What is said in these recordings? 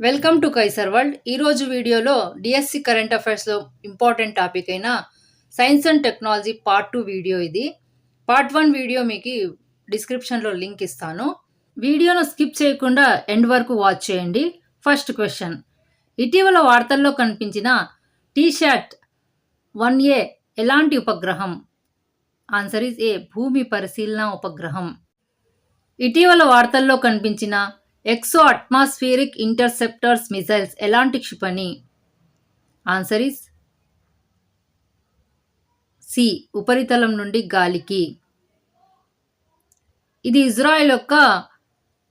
Welcome to Kaiser world. ఈరోజు వీడియోలో DSC current అఫైర్స్లో important topic అయిన science and technology part 2 video ఇది. Part 1 video మీకు డిస్క్రిప్షన్లో లింక్ ఇస్తాను. వీడియోను స్కిప్ చేయకుండా ఎండ్ వరకు వాచ్ చేయండి. ఫస్ట్ క్వశ్చన్, ఇటీవల వార్తల్లో కనిపించిన టీశాట్ 1A ఎలాంటి ఉపగ్రహం? ఆన్సర్ ఈజ్ ఏ, భూమి పరిశీలన ఉపగ్రహం. ఇటీవల వార్తల్లో కనిపించిన ఎక్సో అట్మాస్ఫియరిక్ ఇంటర్సెప్టర్స్ మిసైల్స్ ఎలాంటి క్షిపణి? ఆన్సర్ ఈస్ సి, ఉపరితలం నుండి గాలికి. ఇది ఇజ్రాయెల్ యొక్క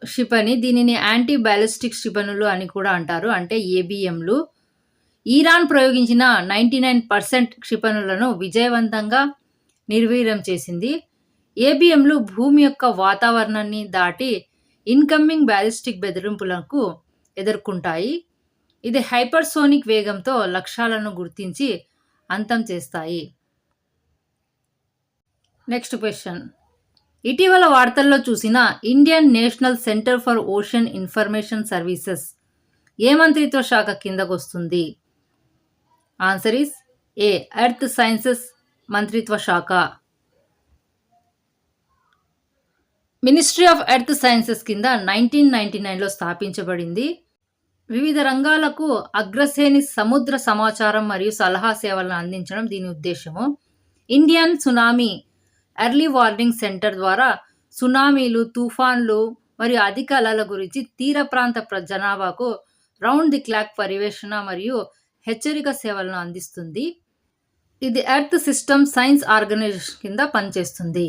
క్షిపణి. దీనిని యాంటీ బ్యాలిస్టిక్ క్షిపణులు అని కూడా అంటారు, అంటే ఏబిఎంలు. ఇరాన్ ప్రయోగించిన 99% క్షిపణులను విజయవంతంగా నిర్వీర్యం చేసింది. ఏబిఎంలు భూమి యొక్క వాతావరణాన్ని దాటి ఇన్కమింగ్ బ్యాలిస్టిక్ బెదిరింపులకు ఎదుర్కొంటాయి. ఇది హైపర్సోనిక్ వేగంతో లక్ష్యాలను గుర్తించి అంతం చేస్తాయి. నెక్స్ట్ క్వశ్చన్, ఇటీవల వార్తల్లో చూసిన Indian National Centre for Ocean Information Services ఏ మంత్రిత్వ శాఖ కిందకు వస్తుంది? Answer is A, earth sciences మంత్రిత్వ శాఖ. మినిస్ట్రీ ఆఫ్ ఎర్త్ సైన్సెస్ కింద 1999లో స్థాపించబడింది. వివిధ రంగాలకు అగ్రశ్రేణి సముద్ర సమాచారం మరియు సలహా సేవలను అందించడం దీని ఉద్దేశము. Indian tsunami early warning centre ద్వారా సునామీలు, తుఫాన్లు మరియు అధిక అలల గురించి తీర ప్రాంత జనాభాకు రౌండ్ ది క్లాక్ పర్యవేక్షణ మరియు హెచ్చరిక సేవలను అందిస్తుంది. ఇది ఎర్త్ సిస్టమ్ సైన్స్ ఆర్గనైజేషన్ కింద పనిచేస్తుంది.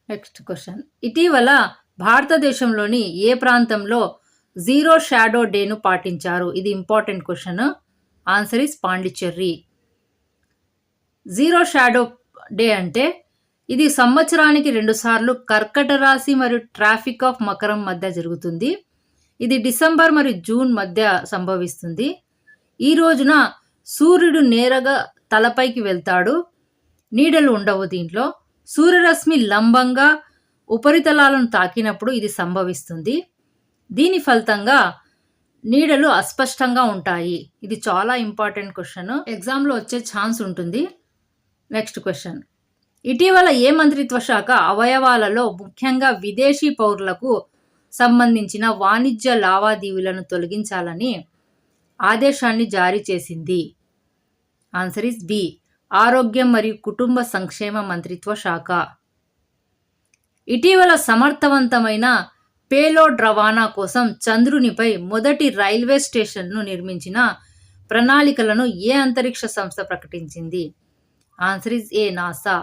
నెక్స్ట్ క్వశ్చన్, ఇటీవల భారతదేశంలోని ఏ ప్రాంతంలో జీరో షాడో డేను పాటించారు? ఇది important question. Answer is Pondicherry. Zero shadow day అంటే ఇది సంవత్సరానికి 2 సార్లు కర్కట రాశి మరియు ట్రాఫిక్ ఆఫ్ మకరం మధ్య జరుగుతుంది. ఇది డిసెంబర్ మరియు జూన్ మధ్య సంభవిస్తుంది. ఈ రోజున సూర్యుడు నేరుగా తలపైకి వెళ్తాడు, నీడలు ఉండవు. దీంట్లో సూర్యరశ్మి లంబంగా ఉపరితలాలను తాకినప్పుడు ఇది సంభవిస్తుంది. దీని ఫలితంగా నీడలు అస్పష్టంగా ఉంటాయి. ఇది చాలా ఇంపార్టెంట్ క్వశ్చన్, ఎగ్జామ్లో వచ్చే ఛాన్స్ ఉంటుంది. నెక్స్ట్ క్వశ్చన్, ఇటీవల ఏ మంత్రిత్వ శాఖ అవయవాలలో ముఖ్యంగా విదేశీ పౌరులకు సంబంధించిన వాణిజ్య లావాదేవీలను తొలగించాలని ఆదేశాన్ని జారీ చేసింది? ఆన్సర్ ఈస్ బి, ఆరోగ్యం మరియు కుటుంబ సంక్షేమ మంత్రిత్వ శాఖ. ఇటీవల సమర్థవంతమైన పేలోడ్ రవాణా కోసం చంద్రునిపై మొదటి రైల్వే స్టేషన్ను నిర్మించిన ప్రణాళికలను ఏ అంతరిక్ష సంస్థ ప్రకటించింది? Answer is a, NASA.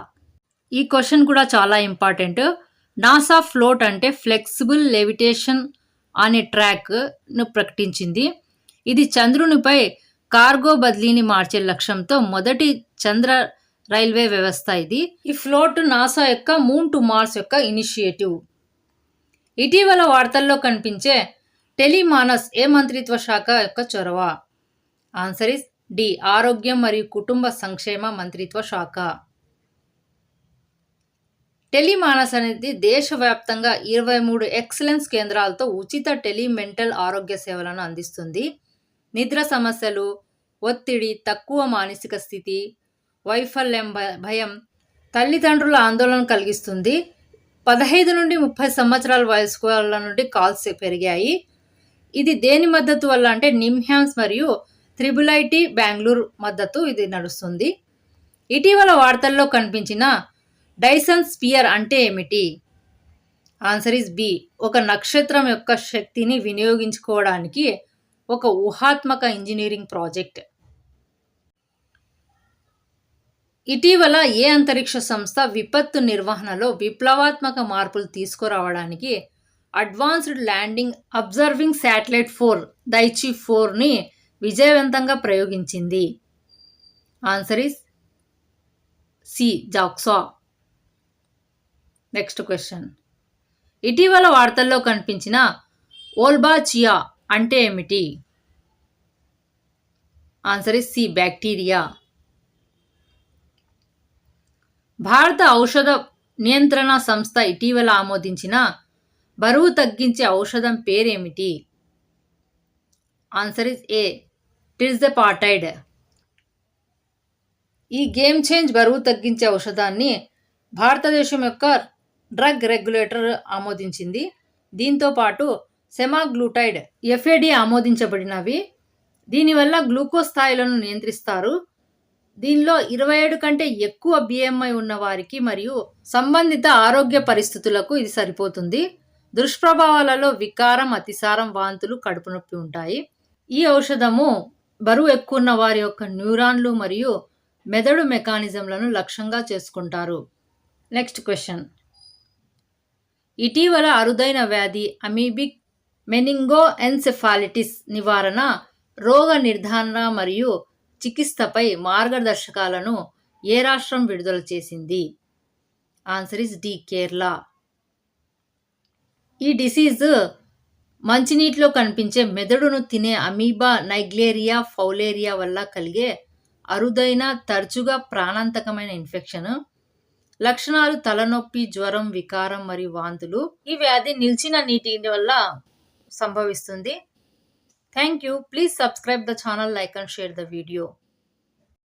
ఈ క్వశ్చన్ కూడా చాలా ఇంపార్టెంట్. నాసా ఫ్లోట్ అంటే ఫ్లెక్సిబుల్ లెవిటేషన్ అనే ట్రాక్ను ప్రకటించింది. ఇది చంద్రునిపై కార్గో బదిలీని మార్చే లక్ష్యంతో మొదటి చంద్ర రైల్వే వ్యవస్థ ఇది. ఈ ఫ్లోట్ నాసా యొక్క మూన్ టు మార్స్ యొక్క ఇనిషియేటివ్. ఇటీవల వార్తల్లో కనిపించే టెలిమానస్ ఏ మంత్రిత్వ శాఖ యొక్క చొరవ? ఆన్సర్ ఇస్ డి, ఆరోగ్యం మరియు కుటుంబ సంక్షేమ మంత్రిత్వ శాఖ. టెలిమానస్ అనేది దేశవ్యాప్తంగా 23 ఎక్సలెన్స్ కేంద్రాలతో ఉచిత టెలిమెంటల్ ఆరోగ్య సేవలను అందిస్తుంది. నిద్ర సమస్యలు, ఒత్తిడి, తక్కువ మానసిక స్థితి, వైఫల్యం, భయం, తల్లిదండ్రుల ఆందోళన కలిగిస్తుంది. 15 నుండి 30 సంవత్సరాల వయసు వాళ్ళ నుండి కాల్స్ పెరిగాయి. ఇది దేని మద్దతు వల్ల అంటే నిమ్హాన్స్ మరియు త్రిబుల్-ఐటీ బెంగళూరు మద్దతు ఇది నడుస్తుంది. ఇటీవల వార్తల్లో కనిపించిన డైసన్ స్పియర్ అంటే ఏమిటి? ఆన్సర్ ఈస్ బి, ఒక నక్షత్రం యొక్క శక్తిని వినియోగించుకోవడానికి ఒక ఊహాత్మక ఇంజనీరింగ్ ప్రాజెక్ట్. ఇటీవల ఏ అంతరిక్ష సంస్థ విపత్తు నిర్వహణలో విప్లవాత్మక మార్పులు తీసుకురావడానికి advanced landing observing satellite 4 Daichi 4ని విజయవంతంగా ప్రయోగించింది? Answer is C, JAXA. Next question, ఇటీవల వార్తల్లో కనిపించిన ఓల్బాచియా అంటే ఏమిటి? Answer is C, bacteria. భారత ఔషధ నియంత్రణ సంస్థ ఇటీవల ఆమోదించిన బరువు తగ్గించే ఔషధం పేరేమిటి? Answer is A tirzepatide. ఈ గేమ్ చేంజ్ బరువు తగ్గించే ఔషధాన్ని భారతదేశం యొక్క డ్రగ్ రెగ్యులేటర్ ఆమోదించింది. దీంతో పాటు సెమాగ్లూటైడ్ ఎఫ్ఏడి ఆమోదించబడినవి. దీనివల్ల గ్లూకోజ్ స్థాయిలను నియంత్రిస్తారు. దీనిలో 27 కంటే ఎక్కువ బిఎంఐ ఉన్న వారికి మరియు సంబంధిత ఆరోగ్య పరిస్థితులకు ఇది సరిపోతుంది. దుష్ప్రభావాలలో వికారం, అతిసారం, వాంతులు, కడుపు నొప్పి ఉంటాయి. ఈ ఔషధము బరువు ఎక్కువ ఉన్న వారి యొక్క న్యూరాన్లు మరియు మెదడు మెకానిజంలను లక్ష్యంగా చేసుకుంటారు. Next question. ఇటీవల అరుదైన వ్యాధి అమీబిక్ మెనింగోఎన్సెఫాలిటిస్ నివారణ, రోగ నిర్ధారణ మరియు చికిత్సపై మార్గదర్శకాలను ఏ రాష్ట్రం విడుదల చేసింది? Answer is the Kerala. ఈ డిసీజ్ మంచినీటిలో కనిపించే మెదడును తినే అమీబా నైగ్లేరియా ఫౌలేరియా వల్ల కలిగే అరుదైన, తరచుగా ప్రాణాంతకమైన ఇన్ఫెక్షన్. లక్షణాలు తలనొప్పి, జ్వరం, వికారం మరియు వాంతులు. ఈ వ్యాధి నిలిచిన నీటి వల్ల సంభవిస్తుంది. Thank you. Please subscribe the channel, like and share the video.